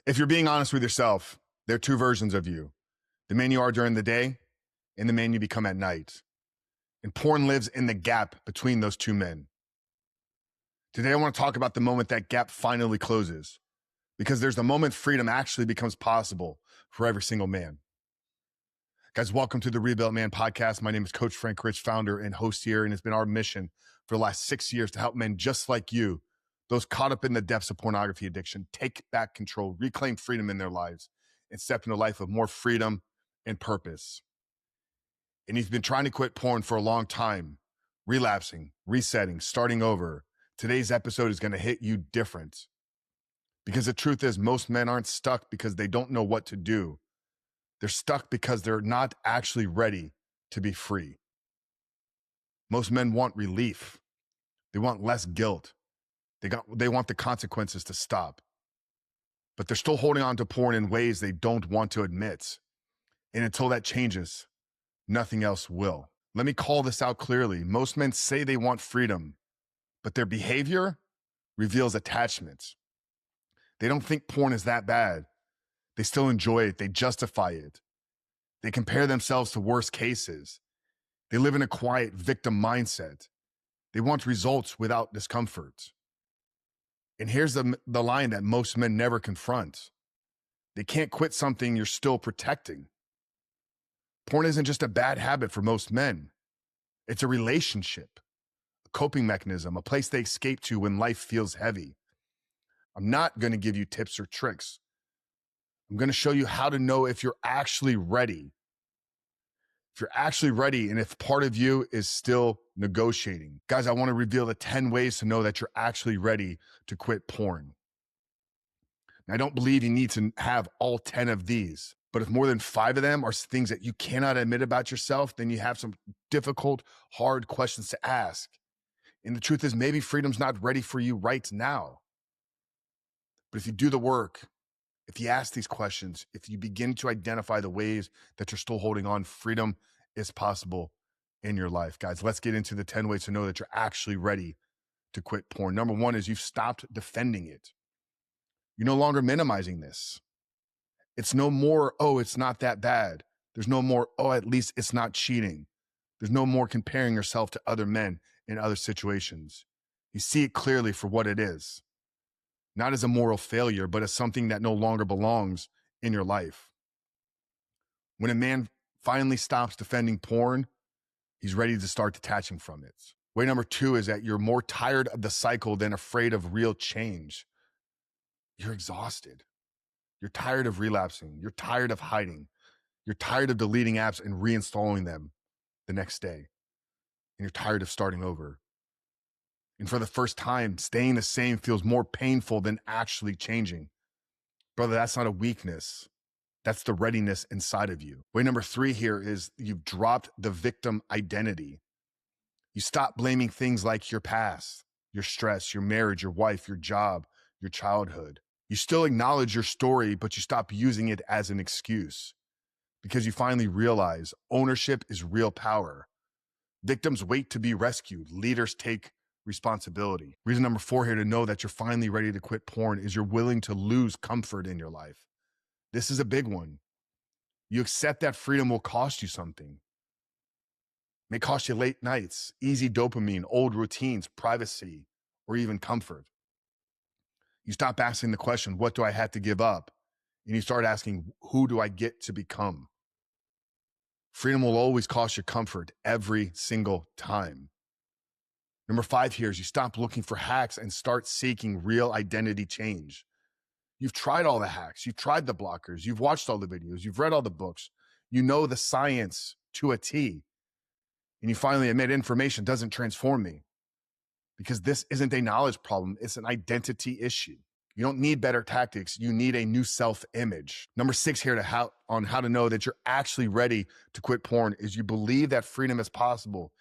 If you're being honest with yourself, there are two versions of you: the man you are during the day and the man you become at night. And porn lives in the gap between those two men. Today, I want to talk about the moment that gap finally closes, because there's the moment freedom actually becomes possible for every single man. Guys, welcome to the Rebuilt Man podcast. My name is Coach Frank Rich, founder and host here, and it's been our mission for the last 6 years to help men just like you, those caught up in the depths of pornography addiction, take back control, reclaim freedom in their lives, and step into a life of more freedom and purpose. And he's been trying to quit porn for a long time, relapsing, resetting, starting over. Today's episode is going to hit you different, because the truth is most men aren't stuck because they don't know what to do. They're stuck because they're not actually ready to be free. Most men want relief. They want less guilt. They want the consequences to stop. But they're still holding on to porn in ways they don't want to admit. And until that changes, nothing else will. Let me call this out clearly. Most men say they want freedom, but their behavior reveals attachment. They don't think porn is that bad. They still enjoy it. They justify it. They compare themselves to worse cases. They live in a quiet victim mindset. They want results without discomfort. And here's the line that most men never confront. They can't quit something you're still protecting. Porn isn't just a bad habit for most men. It's a relationship, a coping mechanism, a place they escape to when life feels heavy. I'm not going to give you tips or tricks. I'm going to show you how to know if you're actually ready. If you're actually ready, and if part of you is still negotiating. Guys, I want to reveal the 10 ways to know that you're actually ready to quit porn. Now, I don't believe you need to have all 10 of these, but if more than 5 of them are things that you cannot admit about yourself, then you have some difficult, hard questions to ask. And the truth is, maybe freedom's not ready for you right now. But if you do the work, if you ask these questions, if you begin to identify the ways that you're still holding on, freedom is possible in your life. Guys, let's get into the 10 ways to know that you're actually ready to quit porn. Number 1 is you've stopped defending it. You're no longer minimizing this. It's no more, oh, it's not that bad. There's no more, oh, at least it's not cheating. There's no more comparing yourself to other men in other situations. You see it clearly for what it is. Not as a moral failure, but as something that no longer belongs in your life. When a man finally stops defending porn, he's ready to start detaching from it. Way number 2 is that you're more tired of the cycle than afraid of real change. You're exhausted. You're tired of relapsing. You're tired of hiding. You're tired of deleting apps and reinstalling them the next day. And you're tired of starting over. And for the first time, staying the same feels more painful than actually changing. Brother, that's not a weakness. That's the readiness inside of you. Way number 3 here is you've dropped the victim identity. You stop blaming things like your past, your stress, your marriage, your wife, your job, your childhood. You still acknowledge your story, but you stop using it as an excuse, because you finally realize ownership is real power. Victims wait to be rescued. Leaders take responsibility. Reason number 4 here to know that you're finally ready to quit porn is you're willing to lose comfort in your life. This is a big one. You accept that freedom will cost you something. It may cost you late nights, easy dopamine, old routines, privacy, or even comfort. You stop asking the question, what do I have to give up? And you start asking, who do I get to become? Freedom will always cost you comfort every single time. Number 5 here is you stop looking for hacks and start seeking real identity change. You've tried all the hacks. You've tried the blockers. You've watched all the videos. You've read all the books. You know the science to a T. And you finally admit information doesn't transform me, because this isn't a knowledge problem. It's an identity issue. You don't need better tactics. You need a new self-image. Number 6 here on how to know that you're actually ready to quit porn is you believe that freedom is possible,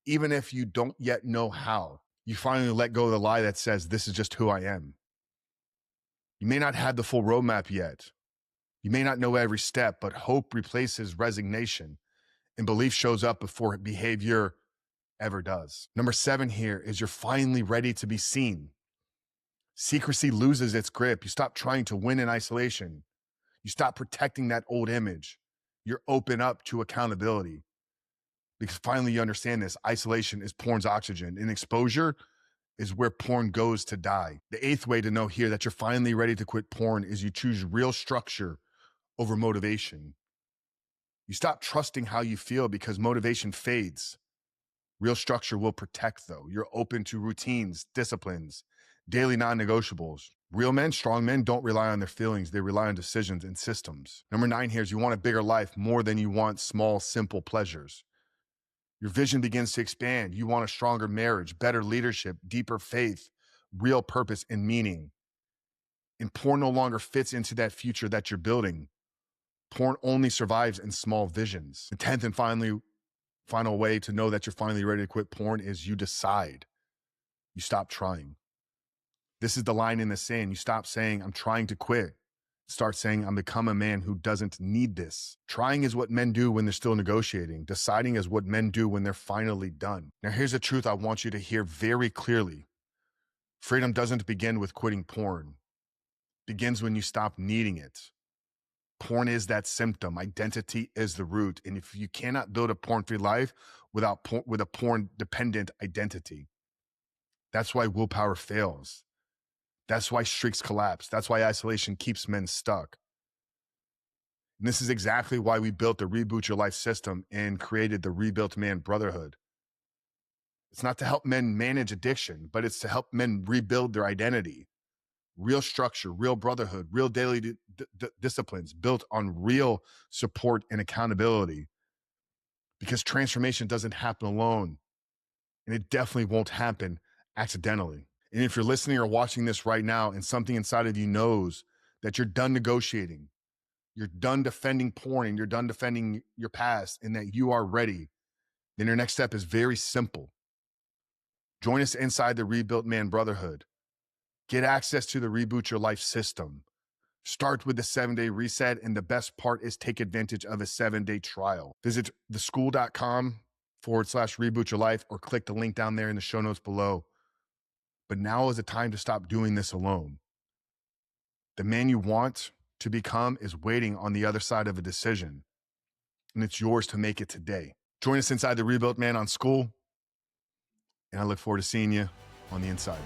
even if you don't yet know how. You finally let go of the lie that says, this is just who I am. You may not have the full roadmap yet. You may not know every step, but hope replaces resignation, and belief shows up before behavior ever does. Number 7 here is you're finally ready to be seen. Secrecy loses its grip. You stop trying to win in isolation. You stop protecting that old image. You're open up to accountability. Because finally you understand this. Isolation is porn's oxygen, and exposure is where porn goes to die. The eighth way to know here that you're finally ready to quit porn is you choose real structure over motivation. You stop trusting how you feel because motivation fades. Real structure will protect, though. You're open to routines, disciplines, daily non-negotiables. Real men, strong men, don't rely on their feelings. They rely on decisions and systems. Number 9 here is you want a bigger life more than you want small, simple pleasures. Your vision begins to expand. You want a stronger marriage, better leadership, deeper faith, real purpose and meaning. And porn no longer fits into that future that you're building. Porn only survives in small visions. The 10th and final way to know that you're finally ready to quit porn is you decide. You stop trying. This is the line in the sand. You stop saying, I'm trying to quit. Start saying, I'm become a man who doesn't need this. Trying is what men do when they're still negotiating. Deciding is what men do when they're finally done. Now, here's the truth I want you to hear very clearly. Freedom doesn't begin with quitting porn. It begins when you stop needing it. Porn is that symptom. Identity is the root. And if you cannot build a porn-free life with a porn-dependent identity, that's why willpower fails. That's why streaks collapse. That's why isolation keeps men stuck. And this is exactly why we built the Reboot Your Life system and created the Rebuilt Man Brotherhood. It's not to help men manage addiction, but it's to help men rebuild their identity. Real structure, real brotherhood, real daily disciplines built on real support and accountability. Because transformation doesn't happen alone, and it definitely won't happen accidentally. And if you're listening or watching this right now and something inside of you knows that you're done negotiating, you're done defending porn, and you're done defending your past, and that you are ready, then your next step is very simple. Join us inside the Rebuilt Man Brotherhood. Get access to the Reboot Your Life system. Start with the 7-day reset, and the best part is take advantage of a 7-day trial. Visit theschool.com/reboot your life or click the link down there in the show notes below. But now is the time to stop doing this alone. The man you want to become is waiting on the other side of a decision, and it's yours to make it today. Join us inside the Rebuilt Man on School, and I look forward to seeing you on the inside.